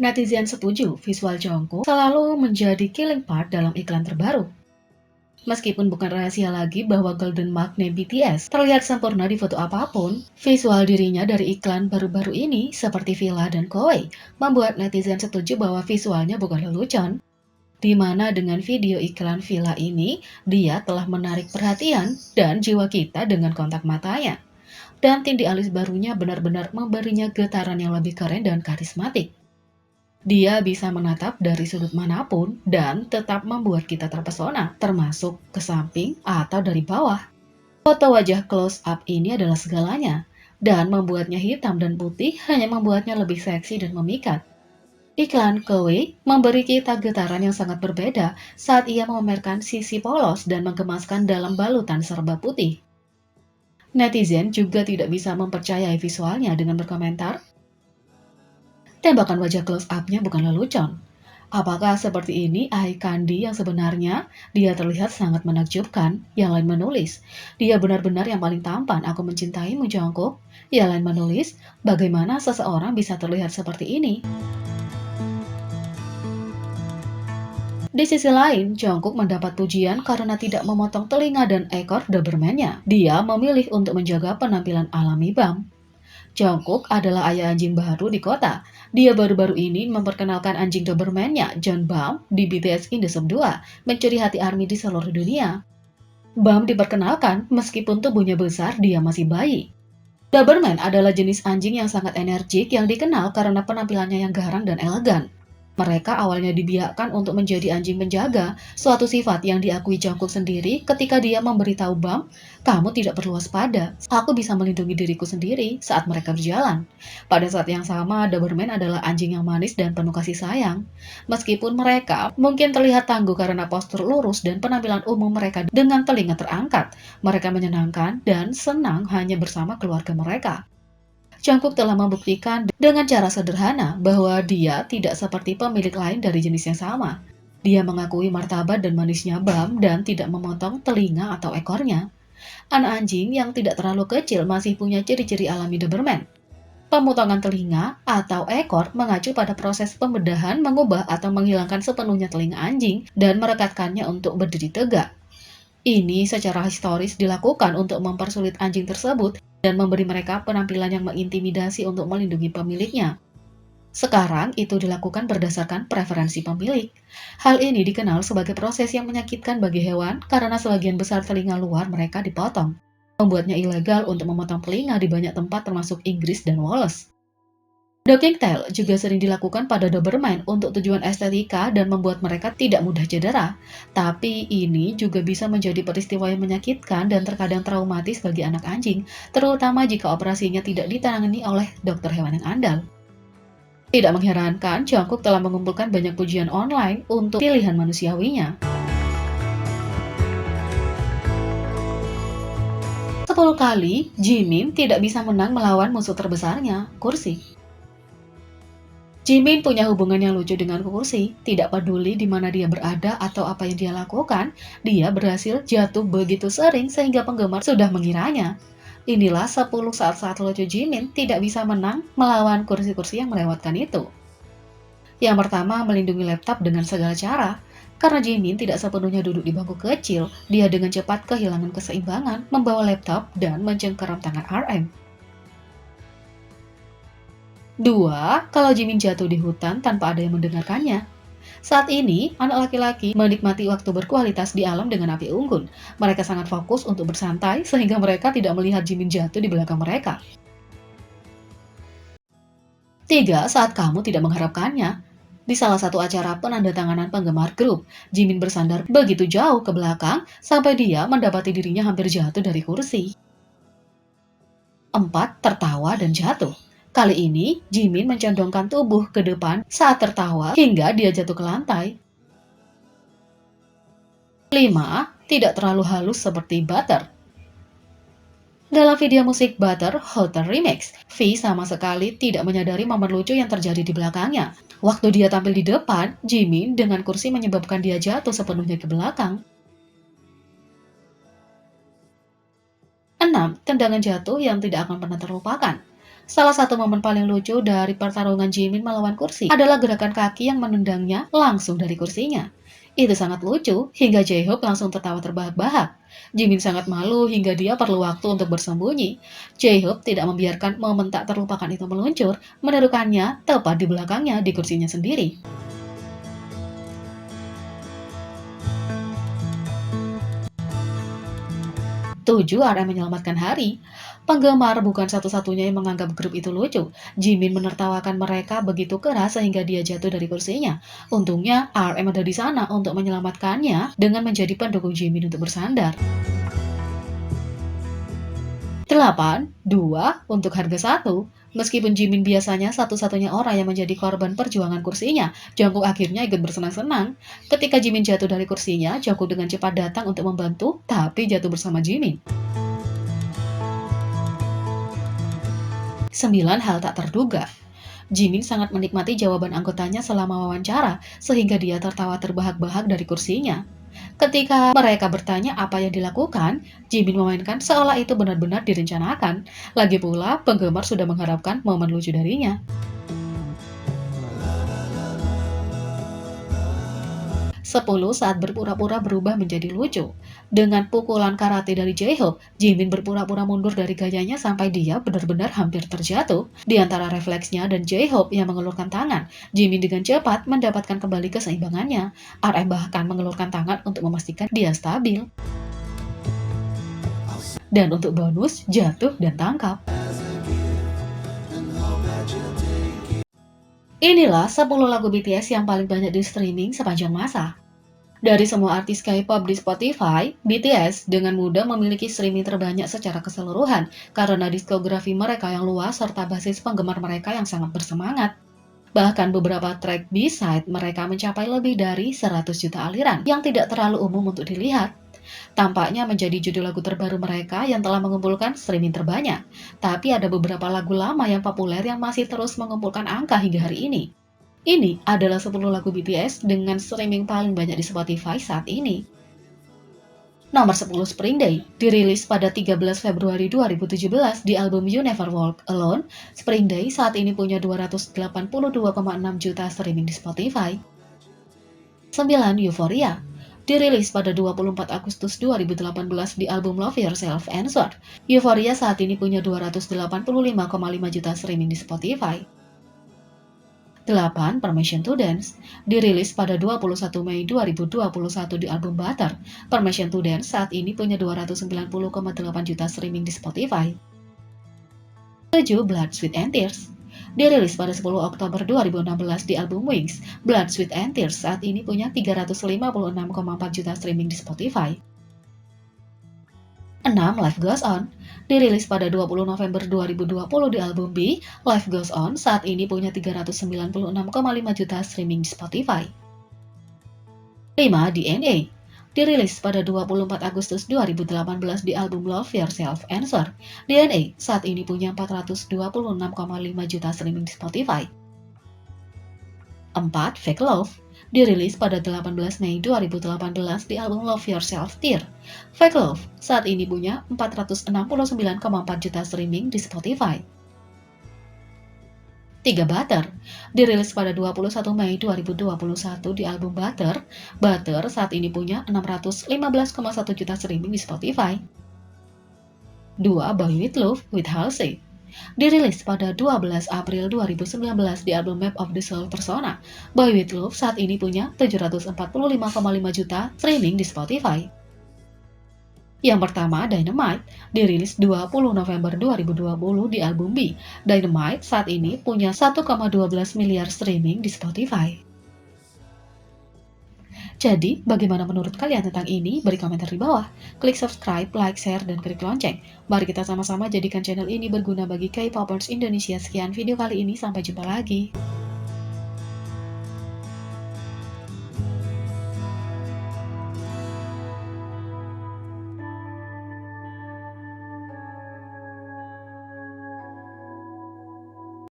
Netizen setuju visual Jungkook selalu menjadi killing part dalam iklan terbaru. Meskipun bukan rahasia lagi bahwa Golden Magne BTS terlihat sempurna di foto apapun, visual dirinya dari iklan baru-baru ini seperti Villa dan Koi membuat netizen setuju bahwa visualnya bukan lelucon. Di mana dengan video iklan Villa ini, dia telah menarik perhatian dan jiwa kita dengan kontak matanya. Dan tindi alis barunya benar-benar memberinya getaran yang lebih keren dan karismatik. Dia bisa menatap dari sudut manapun dan tetap membuat kita terpesona, termasuk ke samping atau dari bawah. Foto wajah close up ini adalah segalanya, dan membuatnya hitam dan putih hanya membuatnya lebih seksi dan memikat. Iklan Koei memberi kita getaran yang sangat berbeda saat ia memamerkan sisi polos dan menggemaskan dalam balutan serba putih. Netizen juga tidak bisa mempercayai visualnya dengan berkomentar, tembakan wajah close up-nya bukan lelucon. Apakah seperti ini eye candy yang sebenarnya? Dia terlihat sangat menakjubkan. Yang lain menulis, dia benar-benar yang paling tampan, aku mencintaimu Jungkook. Yang lain menulis, bagaimana seseorang bisa terlihat seperti ini? Di sisi lain, Jungkook mendapat pujian karena tidak memotong telinga dan ekor Doberman-nya. Dia memilih untuk menjaga penampilan alami Bam. Jungkook adalah ayah anjing baru di kota. Dia baru-baru ini memperkenalkan anjing Doberman-nya, John Bam, di BTS In The Shop 2, mencuri hati ARMY di seluruh dunia. Bam diperkenalkan, meskipun tubuhnya besar, dia masih bayi. Doberman adalah jenis anjing yang sangat energik yang dikenal karena penampilannya yang garang dan elegan. Mereka awalnya dibiarkan untuk menjadi anjing penjaga, suatu sifat yang diakui Jungkook sendiri ketika dia memberitahu Bam, kamu tidak perlu waspada, aku bisa melindungi diriku sendiri saat mereka berjalan. Pada saat yang sama, Doberman adalah anjing yang manis dan penuh kasih sayang. Meskipun mereka mungkin terlihat tangguh karena postur lurus dan penampilan umum mereka dengan telinga terangkat, mereka menyenangkan dan senang hanya bersama keluarga mereka. Jungkook telah membuktikan dengan cara sederhana bahwa dia tidak seperti pemilik lain dari jenis yang sama. Dia mengakui martabat dan manisnya Bam dan tidak memotong telinga atau ekornya. Anak anjing yang tidak terlalu kecil masih punya ciri-ciri alami Doberman. Pemotongan telinga atau ekor mengacu pada proses pembedahan mengubah atau menghilangkan sepenuhnya telinga anjing dan merekatkannya untuk berdiri tegak. Ini secara historis dilakukan untuk mempersulit anjing tersebut dan memberi mereka penampilan yang mengintimidasi untuk melindungi pemiliknya. Sekarang itu dilakukan berdasarkan preferensi pemilik. Hal ini dikenal sebagai proses yang menyakitkan bagi hewan karena sebagian besar telinga luar mereka dipotong, membuatnya ilegal untuk memotong telinga di banyak tempat termasuk Inggris dan Wales. Docking tail juga sering dilakukan pada Doberman untuk tujuan estetika dan membuat mereka tidak mudah cedera. Tapi ini juga bisa menjadi peristiwa yang menyakitkan dan terkadang traumatis bagi anak anjing, terutama jika operasinya tidak ditangani oleh dokter hewan yang andal. Tidak mengherankan, Jungkook telah mengumpulkan banyak pujian online untuk pilihan manusiawinya. 10 kali, Jimin tidak bisa menang melawan musuh terbesarnya, kursi. Jimin punya hubungan yang lucu dengan kursi, tidak peduli di mana dia berada atau apa yang dia lakukan, dia berhasil jatuh begitu sering sehingga penggemar sudah mengiranya. Inilah 10 saat-saat lucu Jimin tidak bisa menang melawan kursi-kursi yang melewatkan itu. Yang pertama, melindungi laptop dengan segala cara. Karena Jimin tidak sepenuhnya duduk di bangku kecil, dia dengan cepat kehilangan keseimbangan, membawa laptop dan mencengkeram tangan RM. 2. Kalau Jimin jatuh di hutan tanpa ada yang mendengarkannya. Saat ini, anak laki-laki menikmati waktu berkualitas di alam dengan api unggun. Mereka sangat fokus untuk bersantai sehingga mereka tidak melihat Jimin jatuh di belakang mereka. 3. Saat kamu tidak mengharapkannya. Di salah satu acara penandatanganan penggemar grup, Jimin bersandar begitu jauh ke belakang sampai dia mendapati dirinya hampir jatuh dari kursi. 4. Tertawa dan jatuh. Kali ini, Jimin mencondongkan tubuh ke depan saat tertawa hingga dia jatuh ke lantai. 5. Tidak terlalu halus seperti Butter. Dalam video musik Butter Hotel Remix, V sama sekali tidak menyadari momen lucu yang terjadi di belakangnya. Waktu dia tampil di depan, Jimin dengan kursi menyebabkan dia jatuh sepenuhnya ke belakang. 6. Tendangan jatuh yang tidak akan pernah terlupakan. Salah satu momen paling lucu dari pertarungan Jimin melawan kursi adalah gerakan kaki yang menendangnya langsung dari kursinya. Itu sangat lucu, hingga J-Hope langsung tertawa terbahak-bahak. Jimin sangat malu hingga dia perlu waktu untuk bersembunyi. J-Hope tidak membiarkan momen tak terlupakan itu meluncur, menedukannya tepat di belakangnya di kursinya sendiri. 7 RM menyelamatkan hari. Penggemar bukan satu-satunya yang menganggap grup itu lucu. Jimin menertawakan mereka begitu keras sehingga dia jatuh dari kursinya. Untungnya RM ada di sana untuk menyelamatkannya dengan menjadi pendukung Jimin untuk bersandar. 8, 2 untuk harga 1. Meskipun Jimin biasanya satu-satunya orang yang menjadi korban perjuangan kursinya, Jungkook akhirnya ikut bersenang-senang. Ketika Jimin jatuh dari kursinya, Jungkook dengan cepat datang untuk membantu, tapi jatuh bersama Jimin. 9 hal tak terduga. Jimin sangat menikmati jawaban anggotanya selama wawancara, sehingga dia tertawa terbahak-bahak dari kursinya. Ketika mereka bertanya apa yang dilakukan, Jimin memainkan seolah itu benar-benar direncanakan. Lagi pula, penggemar sudah mengharapkan momen lucu darinya. 10 saat berpura-pura berubah menjadi lucu. Dengan pukulan karate dari J-Hope, Jimin berpura-pura mundur dari gayanya sampai dia benar-benar hampir terjatuh. Di antara refleksnya dan J-Hope yang mengelurkan tangan, Jimin dengan cepat mendapatkan kembali keseimbangannya. RM bahkan mengelurkan tangan untuk memastikan dia stabil. Dan untuk bonus, jatuh dan tangkap. Inilah 10 lagu BTS yang paling banyak di streaming sepanjang masa. Dari semua artis K-pop di Spotify, BTS dengan mudah memiliki streaming terbanyak secara keseluruhan karena diskografi mereka yang luas serta basis penggemar mereka yang sangat bersemangat. Bahkan beberapa track B-side mereka mencapai lebih dari 100 juta aliran yang tidak terlalu umum untuk dilihat. Tampaknya menjadi judul lagu terbaru mereka yang telah mengumpulkan streaming terbanyak. Tapi ada beberapa lagu lama yang populer yang masih terus mengumpulkan angka hingga hari ini. Ini adalah 10 lagu BTS dengan streaming paling banyak di Spotify saat ini. Nomor 10 Spring Day, dirilis pada 13 Februari 2017 di album You Never Walk Alone. Spring Day saat ini punya 282,6 juta streaming di Spotify. 9. Euphoria, dirilis pada 24 Agustus 2018 di album Love Yourself Answered. Euphoria saat ini punya 285,5 juta streaming di Spotify. 8. Permission to Dance, dirilis pada 21 Mei 2021 di album Butter. Permission to Dance saat ini punya 290,8 juta streaming di Spotify. 7. Blood, Sweat and Tears, dirilis pada 10 Oktober 2016 di album Wings. Blood, Sweat and Tears saat ini punya 356,4 juta streaming di Spotify. 6. Life Goes On, dirilis pada 20 November 2020 di album B. Life Goes On saat ini punya 396,5 juta streaming di Spotify. 5. DNA, dirilis pada 24 Agustus 2018 di album Love Yourself Answer. DNA saat ini punya 426,5 juta streaming di Spotify. 4. Fake Love, dirilis pada 18 Mei 2018 di album Love Yourself Tear. Fake Love saat ini punya 469,4 juta streaming di Spotify. 3. Butter, dirilis pada 21 Mei 2021 di album Butter. Butter saat ini punya 615,1 juta streaming di Spotify. 2. Boy With Love with Halsey, dirilis pada 12 April 2019 di album Map of the Soul Persona. Boy With Love saat ini punya 745,5 juta streaming di Spotify. Yang pertama, Dynamite, dirilis 20 November 2020 di album B. Dynamite saat ini punya 1,12 miliar streaming di Spotify. Jadi, bagaimana menurut kalian tentang ini? Beri komentar di bawah. Klik subscribe, like, share, dan klik lonceng. Mari kita sama-sama jadikan channel ini berguna bagi K-popers Indonesia. Sekian video kali ini, sampai jumpa lagi.